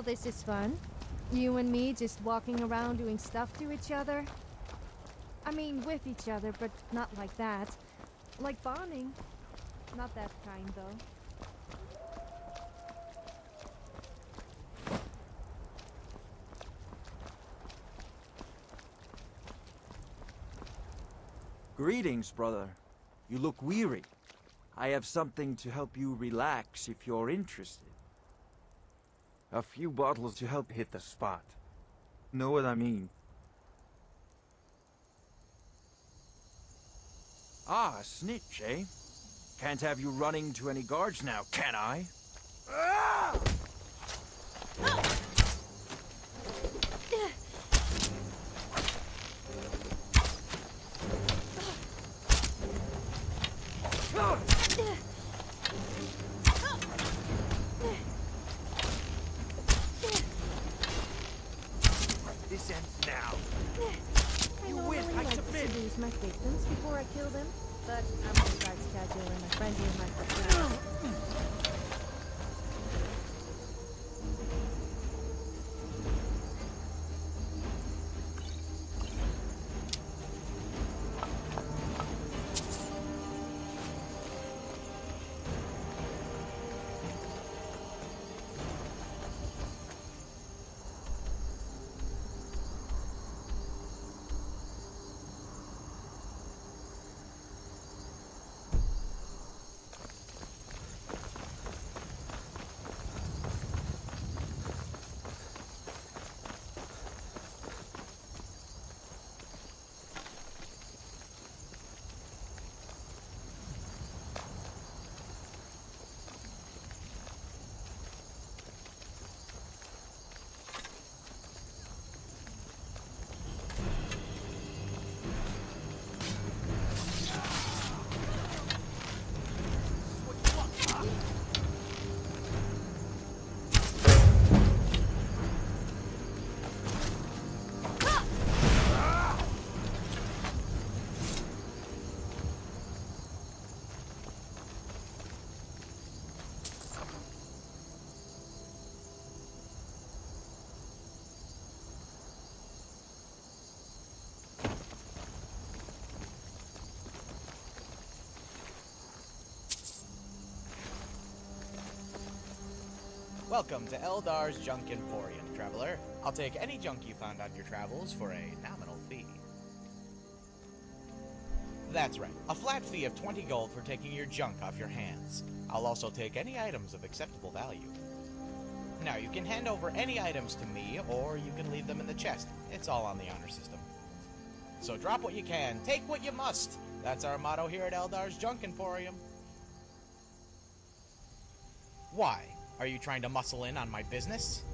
all this is fun? You and me just walking around doing stuff to each other? I mean, with each other, but not like that. Like bonding. Not that kind, though. Greetings, brother. You look weary. I have something to help you relax if you're interested. A few bottles to help hit the spot. Know what I mean? Ah, a snitch, eh? Can't have you running to any guards now, can I? Ah! This ends now. You win, I submit. Seduce my victims before I kill them, but I'm more casual and my friendly and my preferred. Welcome to Eldar's Junk Emporium, traveler. I'll take any junk you found on your travels for a nominal fee. That's right, a flat fee of 20 gold for taking your junk off your hands. I'll also take any items of acceptable value. Now, you can hand over any items to me, or you can leave them in the chest. It's all on the honor system. So drop what you can, take what you must. That's our motto here at Eldar's Junk Emporium. Why? Are you trying to muscle in on my business?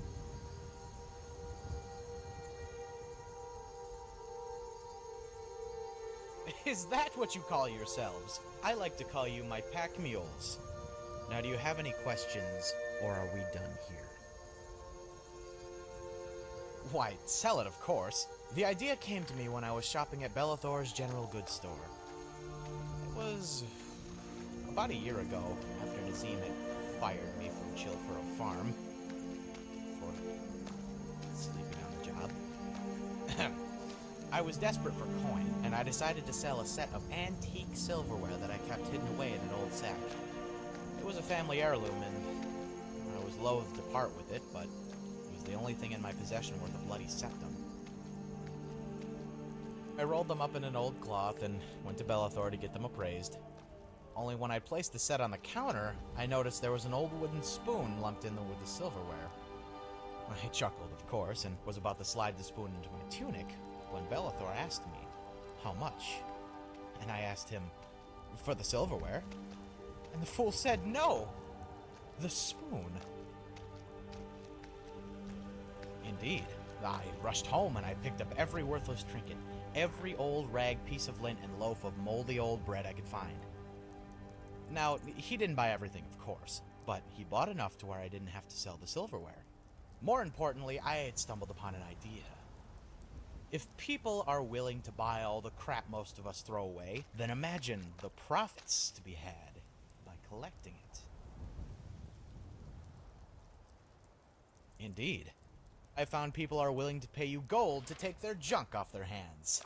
Is that what you call yourselves? I like to call you my pack mules. Now, do you have any questions, or are we done here? Why, sell it, of course. The idea came to me when I was shopping at Belethor's general goods store. It was about a year ago, after Nazim had fired me from Chill for a farm for sleeping on the job. I was desperate for coin, and I decided to sell a set of antique silverware that I kept hidden away in an old sack. It was a family heirloom, and I was loath to part with it, but it was the only thing in my possession worth a bloody septum. I rolled them up in an old cloth and went to Belethor to get them appraised. Only when I placed the set on the counter, I noticed there was an old wooden spoon lumped in with the silverware. I chuckled, of course, and was about to slide the spoon into my tunic when Belethor asked me, how much? And I asked him, for the silverware? And the fool said no! The spoon. Indeed. I rushed home and I picked up every worthless trinket, every old rag, piece of lint, and loaf of moldy old bread I could find. Now, he didn't buy everything, of course, but he bought enough to where I didn't have to sell the silverware. More importantly, I had stumbled upon an idea. If people are willing to buy all the crap most of us throw away, then imagine the profits to be had by collecting it. Indeed. I found people are willing to pay you gold to take their junk off their hands.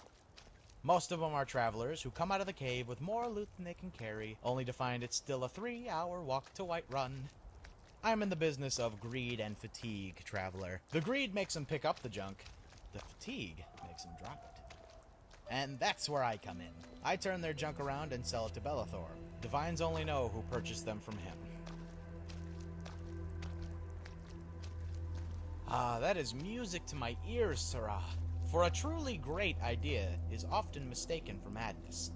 Most of them are travelers who come out of the cave with more loot than they can carry, only to find it's still a 3-hour walk to Whiterun. I'm in the business of greed and fatigue, traveler. The greed makes them pick up the junk. The fatigue makes them drop it. And that's where I come in. I turn their junk around and sell it to Belethor. Divines only know who purchased them from him. Ah, that is music to my ears, Sarah. For a truly great idea is often mistaken for madness.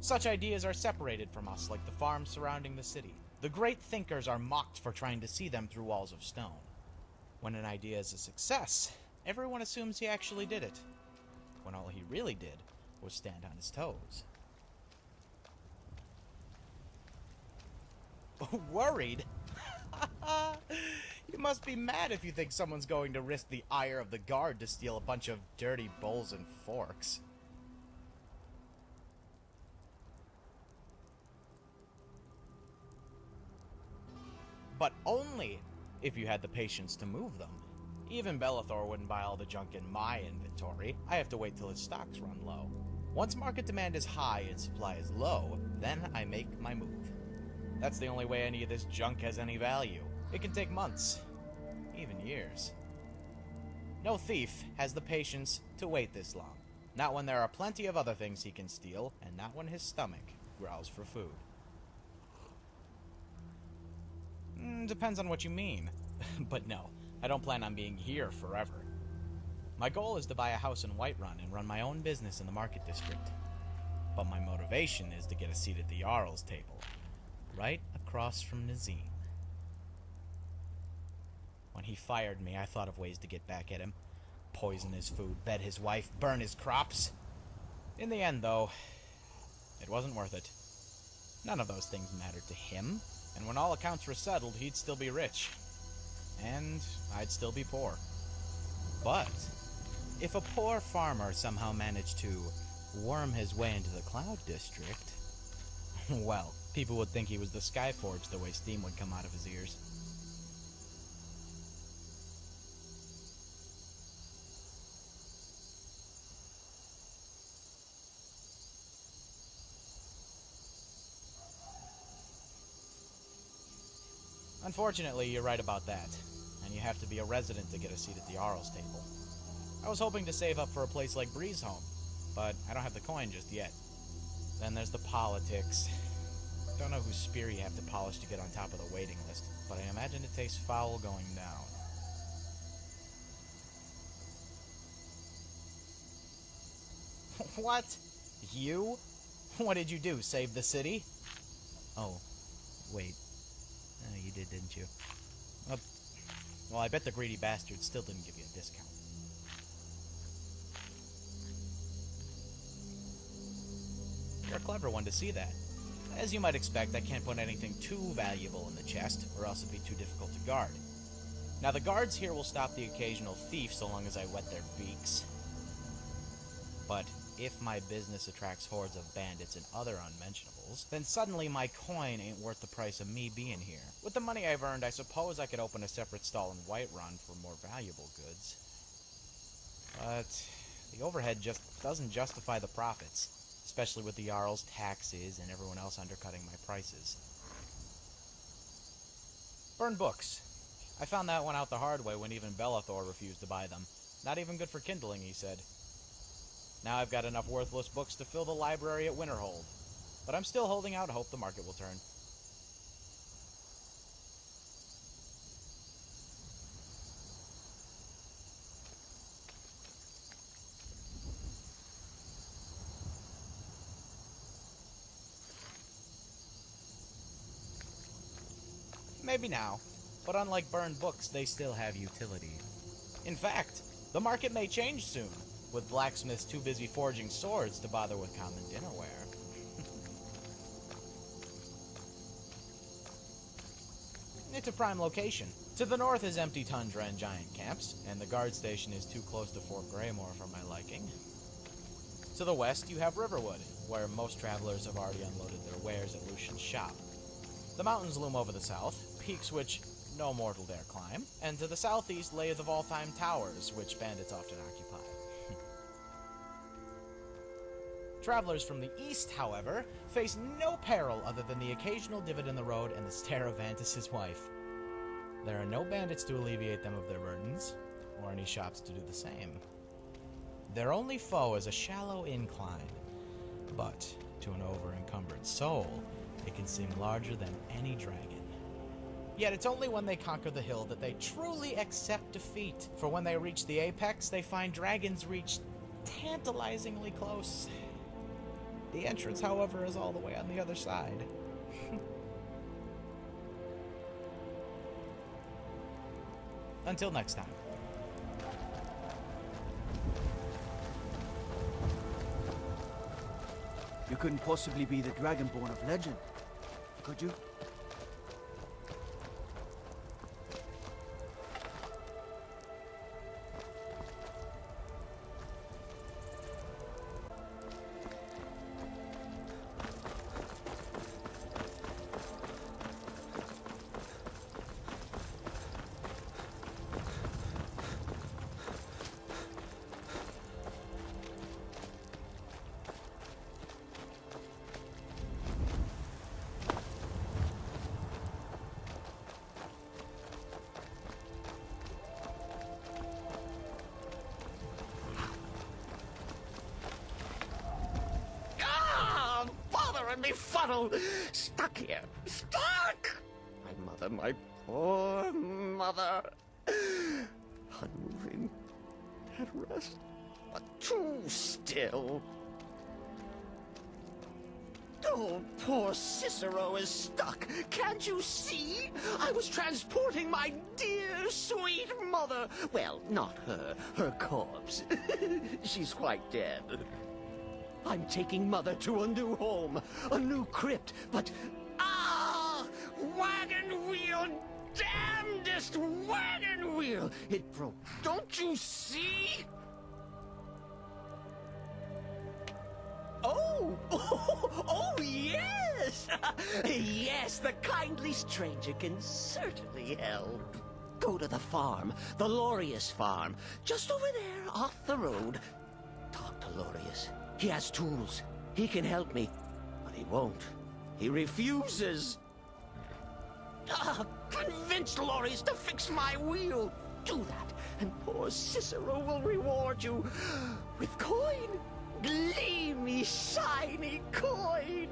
Such ideas are separated from us like the farms surrounding the city. The great thinkers are mocked for trying to see them through walls of stone. When an idea is a success, everyone assumes he actually did it, when all he really did was stand on his toes. Worried? You must be mad if you think someone's going to risk the ire of the guard to steal a bunch of dirty bowls and forks. But only if you had the patience to move them. Even Belethor wouldn't buy all the junk in my inventory. I have to wait till his stocks run low. Once market demand is high and supply is low, then I make my move. That's the only way any of this junk has any value. It can take months, even years. No thief has the patience to wait this long. Not when there are plenty of other things he can steal, and not when his stomach growls for food. Depends on what you mean. But no, I don't plan on being here forever. My goal is to buy a house in Whiterun and run my own business in the market district. But my motivation is to get a seat at the Jarl's table, right across from Nazim. When he fired me, I thought of ways to get back at him. Poison his food, bed his wife, burn his crops. In the end, though, it wasn't worth it. None of those things mattered to him, and when all accounts were settled, he'd still be rich. And I'd still be poor. But if a poor farmer somehow managed to worm his way into the Cloud District, well, people would think he was the Skyforge the way steam would come out of his ears. Unfortunately, you're right about that, and you have to be a resident to get a seat at the Jarl's table. I was hoping to save up for a place like Breezeholm, but I don't have the coin just yet. Then there's the politics. Don't know whose spear you have to polish to get on top of the waiting list, but I imagine it tastes foul going down. What? You? What did you do, save the city? Oh, wait. You did, didn't you? Well, I bet the greedy bastard still didn't give you a discount. You're a clever one to see that. As you might expect, I can't put anything too valuable in the chest, or else it'd be too difficult to guard. Now, the guards here will stop the occasional thief so long as I wet their beaks. But if my business attracts hordes of bandits and other unmentionables, then suddenly my coin ain't worth the price of me being here. With the money I've earned, I suppose I could open a separate stall in Whiterun for more valuable goods. But the overhead just doesn't justify the profits, especially with the Jarl's taxes and everyone else undercutting my prices. Burn books. I found that one out the hard way when even Belethor refused to buy them. Not even good for kindling, he said. Now I've got enough worthless books to fill the library at Winterhold. But I'm still holding out hope the market will turn. Maybe now, but unlike burned books, they still have utility. In fact, the market may change soon, with blacksmiths too busy forging swords to bother with common dinnerware. It's a prime location. To the north is empty tundra and giant camps, and the guard station is too close to Fort Greymore for my liking. To the west you have Riverwood, where most travelers have already unloaded their wares at Lucian's shop. The mountains loom over the south, peaks which no mortal dare climb, and to the southeast lay the Voltheim Towers, which bandits often occupy. Travelers from the east, however, face no peril other than the occasional divot in the road and the stare of Vantus' wife. There are no bandits to alleviate them of their burdens, or any shops to do the same. Their only foe is a shallow incline, but to an over-encumbered soul, it can seem larger than any dragon. Yet it's only when they conquer the hill that they truly accept defeat, for when they reach the apex, they find dragons reach tantalizingly close. The entrance, however, is all the way on the other side. Until next time. You couldn't possibly be the Dragonborn of legend, could you? And me funnel stuck here. Stuck! My mother, my poor mother. Unmoving, at rest, but too still. Oh, poor Cicero is stuck. Can't you see? I was transporting my dear, sweet mother. Well, not her. Her corpse. She's quite dead. I'm taking Mother to a new home, a new crypt, but... Ah! Wagon wheel! Damnedest wagon wheel! It broke. Don't you see? Oh! Oh, yes! Yes, the kindly stranger can certainly help. Go to the farm, the Lorius farm, just over there, off the road. Talk to Lorius. He has tools. He can help me. But he won't. He refuses. Convince Lorius to fix my wheel. Do that, and poor Cicero will reward you with coin. Gleamy, shiny coin.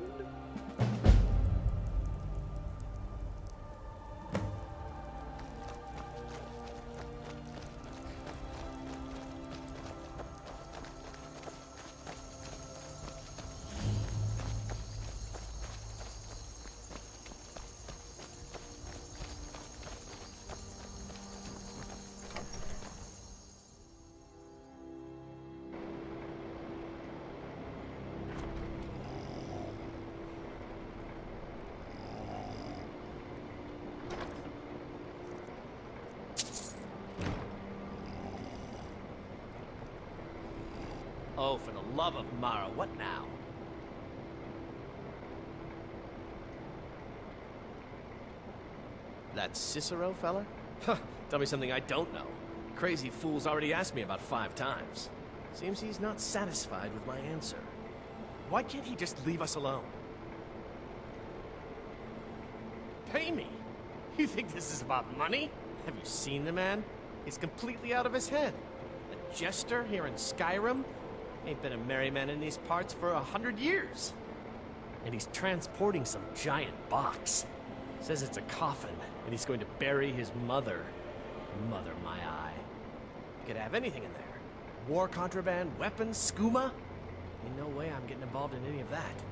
Oh, for the love of Mara, what now? That Cicero fella? Tell me something I don't know. Crazy fool's already asked me about 5 times. Seems he's not satisfied with my answer. Why can't he just leave us alone? Pay me? You think this is about money? Have you seen the man? He's completely out of his head. A jester here in Skyrim? Ain't been a merry man in these parts for 100 years. And he's transporting some giant box. Says it's a coffin, and he's going to bury his mother. Mother, my eye. Could have anything in there. War contraband, weapons, skooma. Ain't no way I'm getting involved in any of that.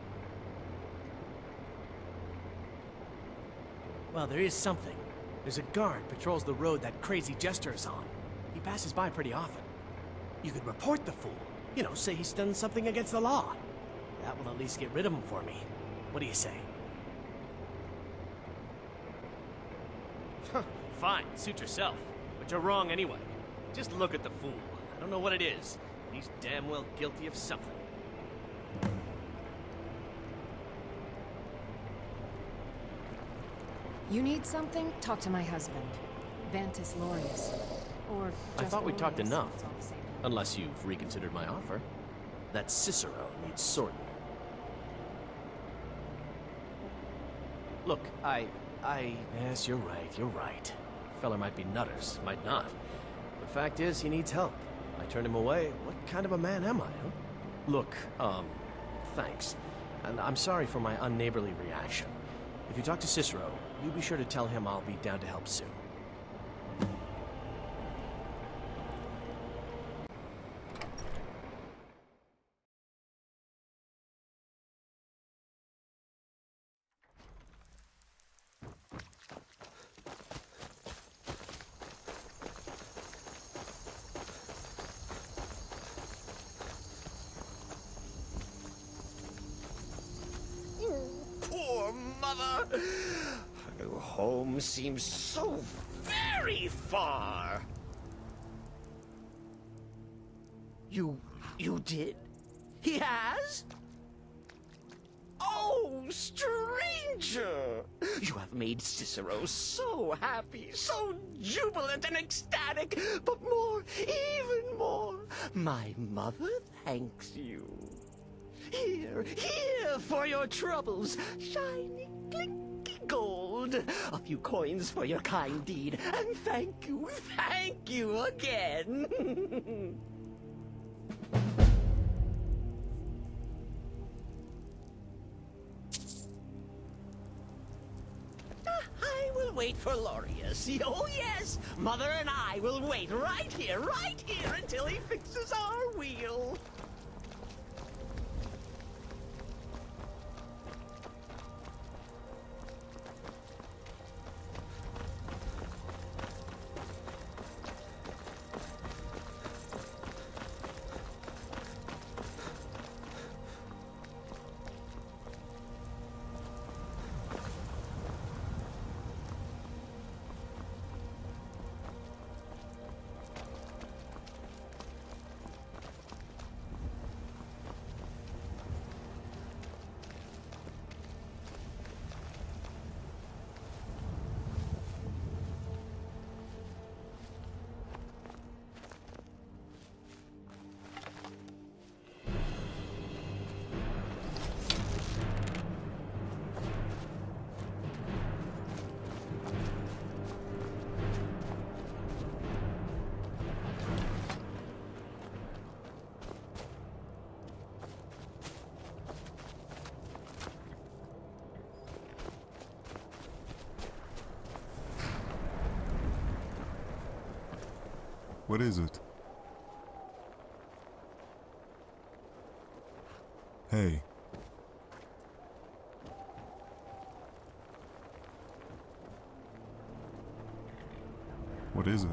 Well, there is something. There's a guard patrols the road that crazy jester is on. He passes by pretty often. You could report the fool. You know, say he's done something against the law. That will at least get rid of him for me. What do you say? Fine, suit yourself. But you're wrong anyway. Just look at the fool. I don't know what it is, but he's damn well guilty of something. You need something? Talk to my husband, Vantis Lorius. Or I just thought we talked Lorius, enough. it's all the same. Unless you've reconsidered my offer. That Cicero needs sorting. Look, Yes, you're right. Feller might be nutters, might not. The fact is, he needs help. I turned him away. What kind of a man am I, huh? Look, thanks. And I'm sorry for my unneighborly reaction. If you talk to Cicero, you be sure to tell him I'll be down to help soon. Poor mother! Her new home seems so very far. You did? He has? Oh, stranger! You have made Cicero so happy, so jubilant and ecstatic, but more, even more, my mother thanks you. Here for your troubles, shiny, clinky gold. A few coins for your kind deed, and thank you again. I will wait for Lorius. Oh yes, Mother and I will wait right here, until he fixes our wheel. What is it? Hey. What is it?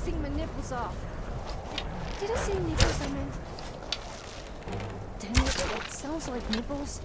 sing my nipples off. Did I say nipples, I meant? Damn it, it sounds like nipples.